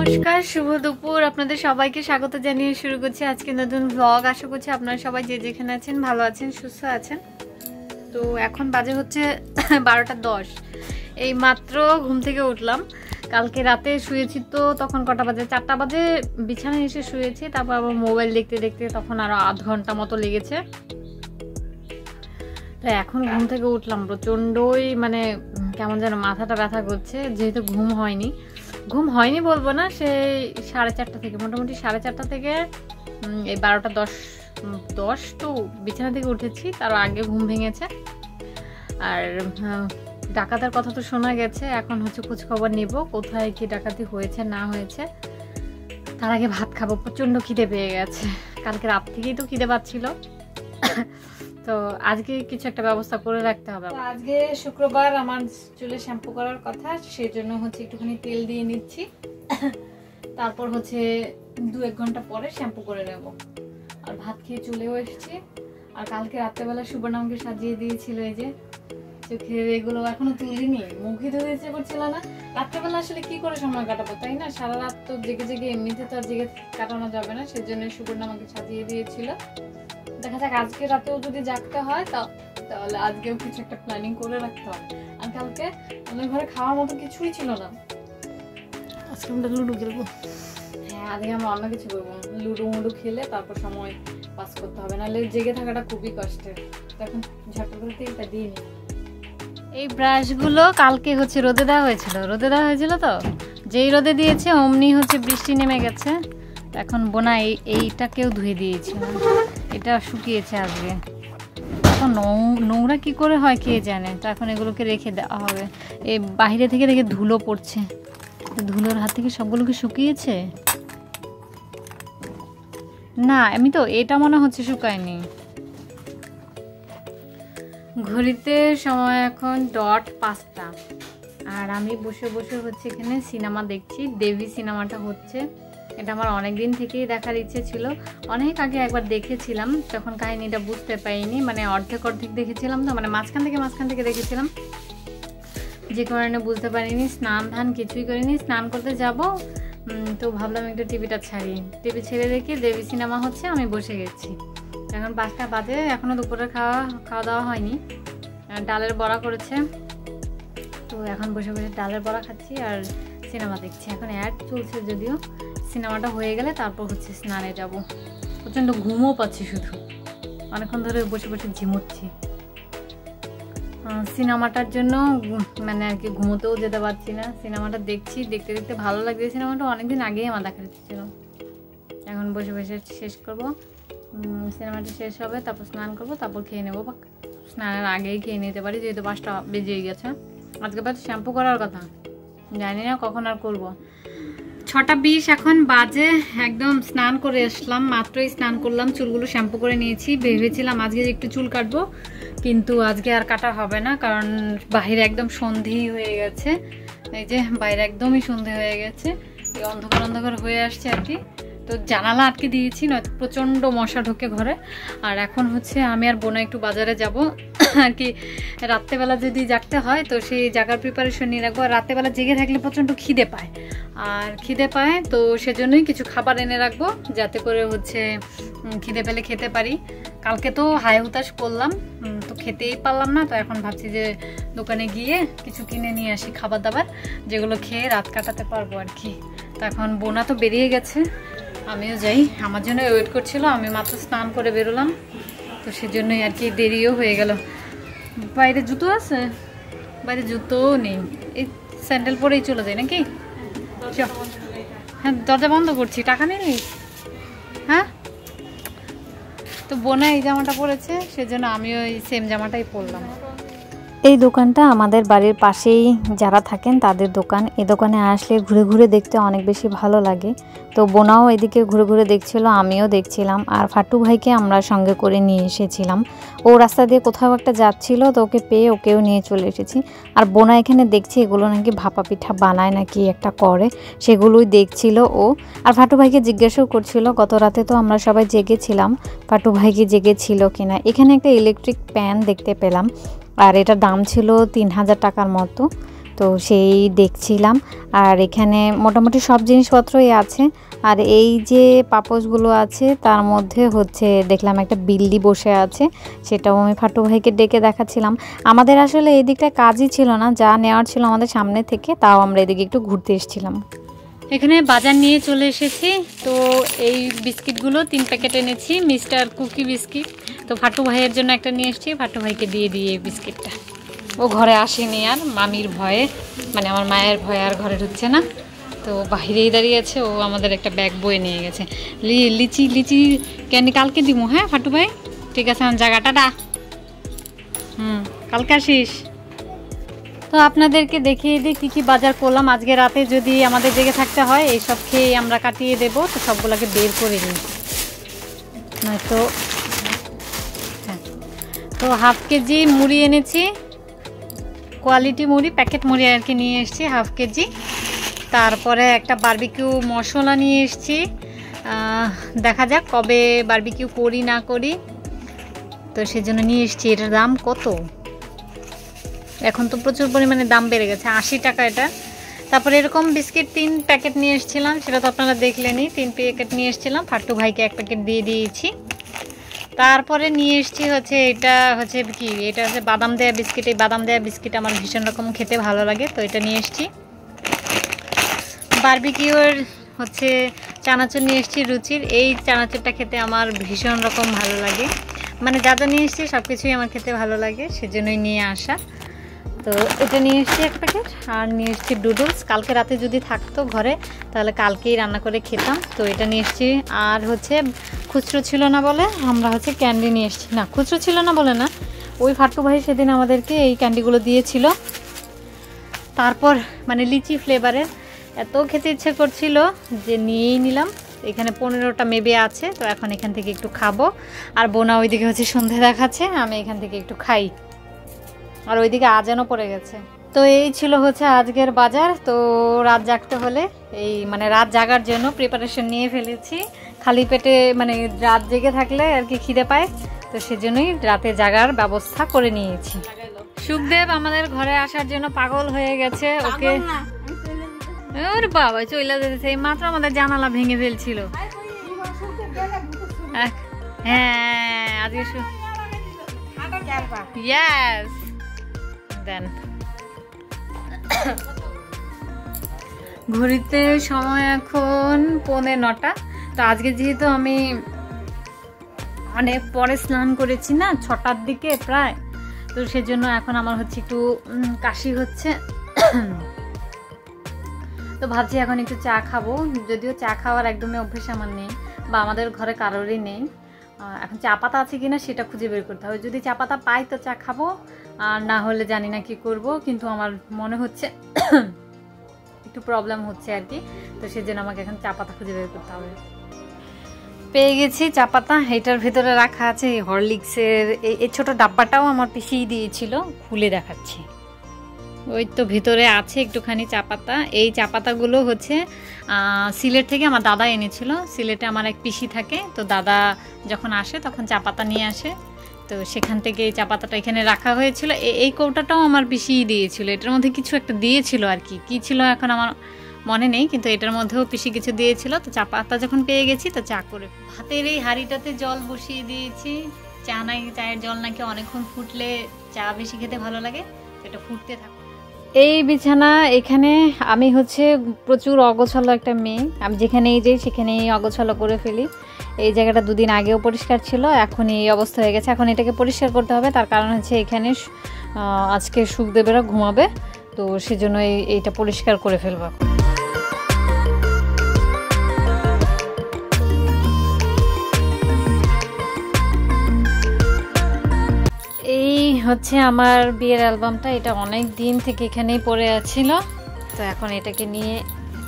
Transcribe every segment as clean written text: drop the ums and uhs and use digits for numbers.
নমস্কার, শুভ দুপুর। আপনাদের সবাইকে স্বাগত জানিয়ে শুরু করছি আজকে নতুন ব্লগ। আশা করছি আপনারা সবাই যে যেখানে আছেন ভালো আছেন, সুস্থ আছেন। তো এখন বাজে হচ্ছে 12:10। এই মাত্র ঘুম থেকে উঠলাম। কালকে রাতে শুয়েছি তো তখন কটা বাজে, 4টা বাজে বিছানায় এসে শুয়েছি। তারপর আবার মোবাইল দেখতে দেখতে তখন আরো আধ ঘন্টা মতো লেগেছে। তো এখন ঘুম থেকে উঠলাম, প্রচণ্ডই মানে কেমন যেন মাথাটা ব্যথা করছে, যেহেতু ঘুম হয়নি বলবো না, সেই 4:30 থেকে, মোটামুটি 4:30 থেকে এই 12:10 তো বিছানা থেকে উঠেছি। তার আগে ঘুম ভেঙেছে। আর ডাকাতের কথা তো শোনা গেছে, এখন হচ্ছে খোঁজ খবর নিব কোথায় কি ডাকাতি হয়েছে না হয়েছে। তার আগে ভাত খাবো, প্রচণ্ড খিদে পেয়ে গেছে। কালকে রাত থেকেই তো খিদে পাচ্ছিল। তো আজকে কিছু একটা ব্যবস্থা করে রাখতে হবে। আজকে শুক্রবার, আমার চুলে শ্যাম্পু করার কথা, সেই জন্য হচ্ছে একটুখানি তেল দিয়ে নিচ্ছি। তারপর হচ্ছে 2-1 ঘন্টা পরে শ্যাম্পু করে নেব। আর ভাত খেয়ে চলেও এসেছি। আর কালকে রাত্রেবেলা সুবর্ণ আমাকে সাজিয়ে দিয়েছিল, এই যে চোখের এগুলো এখনো তুলিনি, মুখে ধরে ইচ্ছে করছিল না। রাত্রেবেলা আসলে কি করে সময় কাটাবো, তাই না? সারা রাত তো জেগে জেগে এমনিতে তো আর জেগে কাটানো যাবে না, সেজন্য সুবর্ণ আমাকে সাজিয়ে দিয়েছিল। দেখা যাক আজকে রাতেও যদি জাগতে হয় তাহলে আজকেও কিছু একটা প্ল্যানিং করে রাখতে হবে। আর কালকে আমাদের ঘরে খাওয়ার মতো কিছুই ছিল না। আজকে আমরা লুডো খেলবো। হ্যাঁ, আজকে আমরা অন্য কিছু করবো, লুডো খেলে তারপর সময় পাস করতে হবে, নাহলে জেগে থাকাটা খুবই কষ্টের। তখন ঝটপট করে তেলটা দিয়ে নিই। এই ব্রাশগুলো কালকে হচ্ছে রোদে দেওয়া হয়েছিল তো, যেই রোদে দিয়েছে অমনি হচ্ছে বৃষ্টি নেমে গেছে। এখন বোনা এইটাকেও ধুয়ে দিয়েছিল, এটা শুকিয়েছে আজকে। এখন নোংরা কি করে হয় কে জানে। তো এখন এগুলোকে রেখে দেওয়া হবে। এই বাইরে থেকে দেখে ধুলো পড়ছে, ধুলোর হাত থেকে সবগুলোকে শুকিয়েছে না, আমি তো এটা মনে হচ্ছে শুকায়নি। ঘড়িতে সময় এখন 5:00। আর আমি বসে বসে হচ্ছে এখানে সিনেমা দেখছি। দেবী সিনেমাটা হচ্ছে, এটা আমার অনেক দিন থেকেই দেখার ইচ্ছে ছিল। অনেক আগে একবার দেখেছিলাম, তখন কাহিনীটা বুঝতে পারিনি, মানে অর্ধেক দেখেছিলাম তো, মানে মাঝখান থেকে দেখেছিলাম, যে কারণে বুঝতে পারিনি। স্নান ধান কিছুই করিনি, স্নান করতে যাব তো ভাবলাম একটু টিভিটা ছাড়ি। টিভি ছেড়ে রেখে দেবী সিনেমা হচ্ছে, আমি বসে গেছি। এখন 5টা বাজে, এখনও দুপুরের খাওয়া দাওয়া হয়নি। ডালের বড়া করেছে, তো এখন বসে বসে ডালের বড়া খাচ্ছি আর সিনেমা দেখছি। এখন অ্যাড চলছে যদিও, সিনেমাটা হয়ে গেলে তারপর হচ্ছে স্নানে যাব। প্রচণ্ড ঘুমও পাচ্ছি, শুধু অনেকক্ষণ ধরে বসে বসে ঝিমুচ্ছি। সিনেমাটার জন্য মানে আর কি ঘুমোতেও যেতে পারছি না। সিনেমাটা দেখছি, দেখতে দেখতে ভালো লাগছে। সিনেমাটা অনেকদিন আগেই আমার দেখার ইচ্ছে ছিল। এখন বসে বসে শেষ করব, সিনেমাটা শেষ হবে, তারপর স্নান করব, তারপর খেয়ে নেবো। বা স্নানের আগেই খেয়ে নিতে পারি, যেহেতু 5টা বেজেই গেছে। আজকে বাদ শ্যাম্পু করার কথা, জানি না কখন আর করব। 6:20 এখন বাজে। একদম স্নান করে আসলাম, মাত্রই স্নান করলাম, চুলগুলো শ্যাম্পু করে নিয়েছি। ভেবেছিলাম আজকে একটু চুল কাটবো, কিন্তু আজকে আর কাটা হবে না, কারণ বাইরে একদম সন্ধেই হয়ে গেছে। এই যে বাইরে একদমই সন্ধে হয়ে গেছে, এই অন্ধকার হয়ে আসছে আর কি। তো জানালা আটকে দিয়েছি, নয়তো প্রচণ্ড মশা ঢোকে ঘরে। আর এখন হচ্ছে আমি আর বোনা একটু বাজারে যাব আর কি। রাত্রেবেলা যদি জাগতে হয় তো সেই জাগার প্রিপারেশন নিয়ে রাখবো। আর রাত্রেবেলা জেগে থাকলে প্রচণ্ড খিদে পায়, তো সেজন্যই কিছু খাবার এনে রাখবো, যাতে করে হচ্ছে খিদে পেলে খেতে পারি। কালকে তো হাই হুতাশ করলাম, তো খেতেই পারলাম না। তো এখন ভাবছি যে দোকানে গিয়ে কিছু কিনে নিয়ে আসি খাবার দাবার, যেগুলো খেয়ে রাত কাটাতে পারবো আর কি। তো এখন বোনা তো বেরিয়ে গেছে, আমিও যাই, আমার জন্য ওয়েট করছিল। আমি মাত্র স্নান করে বেরোলাম, তো সেজন্যই আর কি দেরিও হয়ে গেল। বাইরে জুতো আছে? বাইরে জুতোও নেই, এই স্যান্ডেল পরেই চলে যায় নাকি? হ্যাঁ, দরজা বন্ধ করছি, টাকা নিলি? হ্যাঁ, তো বোনা এই জামাটা পরেছে, সেজন্য আমিও এই সেম জামাটাই পরলাম। এই দোকানটা আমাদের বাড়ির পাশেই যারা থাকেন তাদের দোকান। এই দোকানে আসলে ঘুরে ঘুরে দেখতে অনেক বেশি ভালো লাগে। তো বোনাও এদিকে ঘুরে ঘুরে দেখছিল, আমিও দেখছিলাম। আর ফাটু ভাইকে আমরা সঙ্গে করে নিয়ে এসেছিলাম। ও রাস্তা দিয়ে কোথাও একটা যাচ্ছিল, তো ওকে পেয়ে ওকেও নিয়ে চলে এসেছি। আর বোনা এখানে দেখছি এগুলো নাকি ভাপা পিঠা বানায় নাকি একটা করে, সেগুলোই দেখছিল ও। আর ফাটু ভাইকে জিজ্ঞাসাও করছিল, গত রাতে তো আমরা সবাই জেগেছিলাম, ফাটু ভাইকে জেগেছিল কিনা। এখানে একটা ইলেকট্রিক প্যান দেখতে পেলাম, আর এটার দাম ছিল 3000 টাকার মতো। তো সেই দেখছিলাম। আর এখানে মোটামুটি সব জিনিসপত্রই আছে। আর এই যে পাপোশগুলো আছে তার মধ্যে হচ্ছে দেখলাম একটা বিল্লি বসে আছে, সেটাও আমি ফাটু ভাইকে ডেকে দেখাচ্ছিলাম। আমাদের আসলে এই দিকটা কাজই ছিল না, যা নেওয়ার ছিল আমাদের সামনে থেকে, তাও আমরা এদিকে একটু ঘুরতে এসেছিলাম। এখানে বাজার নিয়ে চলে এসেছি। তো এই বিস্কিটগুলো 3 প্যাকেট এনেছি, মিস্টার কুকি বিস্কিট। তো ফাটু ভাইয়ের জন্য একটা নিয়ে এসেছি, ফাটু ভাইকে দিয়ে দিয়ে এই বিস্কিটটা। ও ঘরে আসেনি আর মামির ভয়ে, মানে আমার মায়ের ভয়ে আর ঘরে ঢুকছে না, তো বাইরেই দাঁড়িয়েছে। ও আমাদের একটা ব্যাগ বয়ে নিয়ে গেছে। লিচি লিচি ক্যান্ডি কালকে দিব, হ্যাঁ ফাটু ভাই? ঠিক আছে, আমার জায়গাটা কালকে আসিস। তো আপনাদেরকে দেখিয়ে দিই কী কী বাজার করলাম আজকে রাতে। যদি আমাদের জেগে থাকতে হয় এইসব খেয়ে আমরা কাটিয়ে দেবো, তো সবগুলোকে বের করে নিই, নয়তো। হ্যাঁ, তো হাফ কেজি মুড়ি এনেছি, কোয়ালিটি মুড়ি, প্যাকেট মুড়ি আর কি নিয়ে এসেছি হাফ কেজি। তারপরে একটা বারবিকিউ মশলা নিয়ে এসেছি, দেখা যাক কবে বারবিকিউ করি না করি, তো সেজন্য নিয়ে এসেছি। এটার দাম কত এখন, তো প্রচুর পরিমাণে দাম বেড়ে গেছে, 80 টাকা এটা। তারপরে এরকম বিস্কিট 3 প্যাকেট নিয়ে এসেছিলাম, সেটা তো আপনারা দেখলেনই। 3 প্যাকেট নিয়ে এসেছিলাম, ফাট্টু ভাইকে 1 প্যাকেট দিয়ে দিয়েছি। তারপরে নিয়ে এসেছি হচ্ছে এটা হচ্ছে কি, এটা হচ্ছে বাদাম দেয়া বিস্কিট। এই বাদাম দেয়া বিস্কিট আমার ভীষণ রকম খেতে ভালো লাগে, তো এটা নিয়ে এসেছি। বারবিকিউর হচ্ছে চানাচুর নিয়ে এসেছি রুচির। এই চানাচুরটা খেতে আমার ভীষণ রকম ভালো লাগে, মানে যা যা নিয়ে এসেছি সব কিছুই আমার খেতে ভালো লাগে, সেজন্যই নিয়ে আসা। তো এটা নিয়ে এসেছি 1 প্যাকেট। আর নিয়ে এসেছি ডুডলস, কালকে রাতে যদি থাকতো ঘরে তাহলে কালকেই রান্না করে খেতাম, তো এটা নিয়ে এসেছি। আর হচ্ছে খুচরো ছিল না বলে আমরা হচ্ছে ক্যান্ডি নিয়ে এসেছি। না, খুচরো ছিল না বলে না, ওই ফাট্টু ভাই সেদিন আমাদেরকে এই ক্যান্ডিগুলো দিয়েছিল। তারপর মানে লিচি ফ্লেভারের এত খেতে ইচ্ছে করছিল যে নিয়েই নিলাম। এখানে 15টা মেবে আছে, তো এখন এখান থেকে একটু খাবো। আর বোনা ওইদিকে হচ্ছে সন্ধে দেখাচ্ছে, আমি এখান থেকে একটু খাই। আর ওইদিকে আজানও পড়ে গেছে। তো এই ছিল হচ্ছে আজকের বাজার। তো রাত জাগতে হলে এই মানে রাত জাগার জন্য প্রিপারেশন নিয়ে ফেলেছি। খালি পেটে মানে রাত জেগে থাকলে আর কি খিদে পায়, তো সেজন্যই রাতে জাগার ব্যবস্থা করে নিয়েছি। সুখদেব আমাদের ঘরে আসার জন্য পাগল হয়ে গেছে। ওকে ওরে বাবা চইলা যেতেছে, এই মাত্র আমাদের জানালা ভেঙে ফেলছিল। হ্যাঁ আজকে ইয়েস দেন। ঘড়িতে সময় এখন 9:15। তো আজকে যেহেতু আমি অনেক পরে স্নান করেছি না, 6টার দিকে প্রায়, তো সেজন্য এখন আমার হচ্ছে একটু কাশি হচ্ছে। তো ভাবছি এখন একটু চা খাবো, যদিও চা খাওয়ার একদমই অভ্যেস আমার নেই, বা আমাদের ঘরে কারোরই নেই। এখন চা পাতা আছে কিনা সেটা খুঁজে বের করতে হবে। যদি চা পাতা পাই তো চা খাবো, আর না হলে জানি না কি করব। কিন্তু আমার মনে হচ্ছে একটু প্রবলেম হচ্ছে আর কি, তো সেজন্য আমাকে এখন চা পাতা খুঁজে বের করতে হবে। পেয়ে গেছি চা পাতা, এটার ভিতরে রাখা আছে হরলিক্সের এই ছোট ডাব্বাটাও আমার পিছিয়ে দিয়েছিল, খুলে দেখাচ্ছি। ওই তো ভিতরে আছে একটুখানি চা পাতা। এই চা পাতাগুলো হচ্ছে সিলেট থেকে আমার দাদা এনেছিল। সিলেটে আমার এক পিসি থাকে, তো দাদা যখন আসে তখন চা পাতা নিয়ে আসে, তো সেখান থেকে এই চা পাতাটা এখানে রাখা হয়েছিল। এই কৌটাটাও আমার পিসিই দিয়েছিল, এটার মধ্যে কিছু একটা দিয়েছিল আর কি, কী ছিল এখন আমার মনে নেই, কিন্তু এটার মধ্যেও পিসি কিছু দিয়েছিল। তো চা পাতা যখন পেয়ে গেছি তো চা করে ভাতের এই হাঁড়িটাতে জল বসিয়ে দিয়েছি। চায়ের জল নাকি অনেকক্ষণ ফুটলে চা বেশি খেতে ভালো লাগে, এটা ফুটতে থাকে। এই বিছানা এখানে আমি হচ্ছে প্রচুর অগোছালো একটা মেয়ে, আমি যেখানেই যাই সেখানেই অগোছালো করে ফেলি। এই জায়গাটা 2 দিন আগেও পরিষ্কার ছিল, এখন এই অবস্থা হয়ে গেছে। এখন এটাকে পরিষ্কার করতে হবে, তার কারণ হচ্ছে এখানে আজকে সুখদেবেরা ঘুমাবে, তো সেজন্য এইটা পরিষ্কার করে ফেলবো। এই হচ্ছে আমার বিয়ের অ্যালবামটা, এটা অনেক দিন থেকে এখানেই পড়ে আছিল। তো এখন এটাকে নিয়ে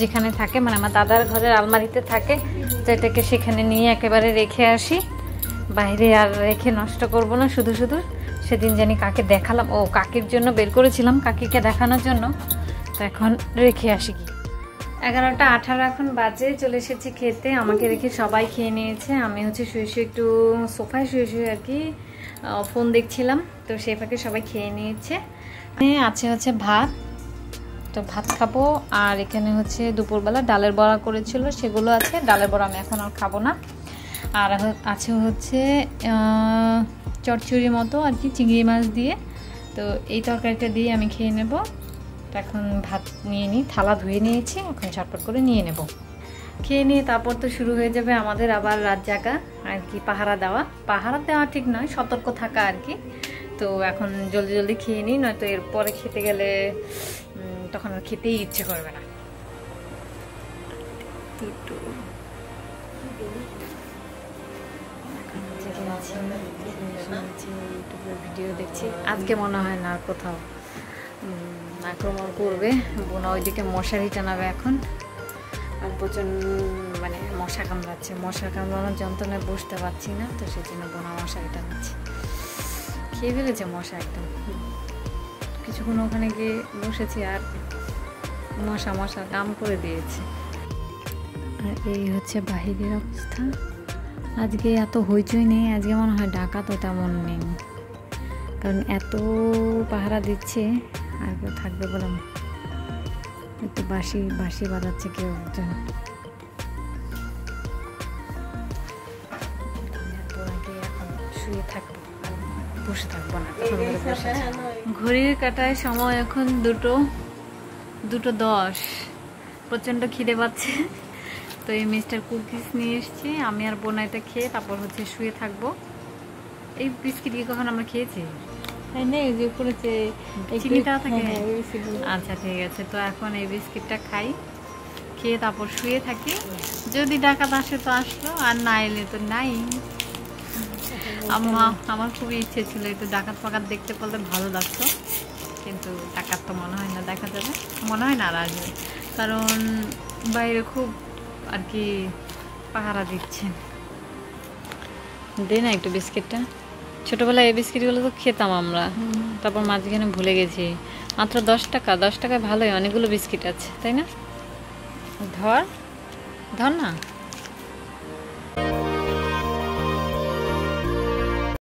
যেখানে থাকে, মানে আমার দাদার ঘরের আলমারিতে থাকে, তো এটাকে সেখানে নিয়ে একেবারে রেখে আসি। বাইরে আর রেখে নষ্ট করব না, শুধু শুধু সেদিন জানি কাকে দেখালাম, ও কাকির জন্য বের করেছিলাম, কাকিকে দেখানোর জন্য, তো এখন রেখে আসি। কি 11:18 এখন বাজে, চলে এসেছি খেতে। আমাকে রেখে সবাই খেয়ে নিয়েছে, আমি হচ্ছে শুয়ে শুয়ে একটু সোফায় শুয়ে শুয়ে আর কি ফোন দেখছিলাম, তো সেই ফাঁকে সবাই খেয়ে নিয়েছে। আছে হচ্ছে ভাত, তো ভাত খাবো। আর এখানে হচ্ছে দুপুরবেলা ডালের বড়া করেছিল, সেগুলো আছে। ডালের বড়া আমি এখন আর খাবো না। আর আছে হচ্ছে চচ্চড়ি মতো আর কি, চিংড়ি মাছ দিয়ে। তো এই তরকারিটা দিয়ে আমি খেয়ে নেব। তো এখন ভাত নিয়ে নিই, থালা ধুয়ে নিয়েছি, এখন ঝটপট করে নিয়ে নেব। খেয়ে নিয়ে তারপর তো শুরু হয়ে যাবে আমাদের আবার রাত জাগা আর কি, পাহারা দেওয়া ঠিক নয়, সতর্ক থাকা আর কি। তো এখন জলদি জলদি খেয়ে নিই, নয়তো এরপরে খেতে গেলে তখন আর খেতেই ইচ্ছে করবে না। ভিডিও দেখছি, আজকে মনে হয় না কোথাও আক্রমণ করবে। বোনা ওইদিকে মশারি টানাবে এখন। আর প্রচণ্ড মানে মশা কামড়াচ্ছে, মশা কামড়ানোর যন্ত্রণায় বসতে পারছি না, তো সেই জন্য বোনা মশারি টানাচ্ছে। খেয়ে ফেলেছে মশা একদম। কিছুক্ষণ ওখানে গিয়ে বসেছি আর মশা কাম করে দিয়েছে। আর এই হচ্ছে বাহিরের অবস্থা। আজকে এত হইচই নেই, আজকে মনে হয় ডাকাত তো তেমন নেই, কারণ এত পাহারা দিচ্ছে। আর কেউ থাকবে বলে একটু বাঁশি বাজাচ্ছে কেউ একজন। এখন শুয়ে থাকবো, বসে থাকবো না। ঘড়ির কাঁটায় সময় এখন 2:10। প্রচণ্ড খিদে পাচ্ছে, তো এই মিস্টার কুকিজ নিয়ে এসেছি। আমি আর বোনাইতে খেয়ে তারপর হচ্ছে শুয়ে থাকবো। এই বিস্কিট কি কখন আমরা খেয়েছি? আচ্ছা ঠিক আছে, তো এখন এই বিস্কিটটা খাই, খেয়ে তারপর শুয়ে থাকি। যদি ডাকাত আসে তো আসলো, আর না এলে তো নাই। আমার খুবই ইচ্ছে ছিল একটু ডাকাত ফাকাত দেখতে পেলে ভালো লাগতো, কিন্তু ডাকাত তো মনে হয় না দেখা যাবে, মনে হয় না আর আসবে, কারণ বাইরে খুব আর কি পাহারা দিচ্ছে। দে না একটু বিস্কিটটা। ছোটবেলায় এই বিস্কিটগুলো তো খেতাম আমরা, তারপর মাঝখানে ভুলে গেছি। মাত্র 10 টাকায় ভালোই অনেকগুলো বিস্কিট আছে, তাই না? ধর না।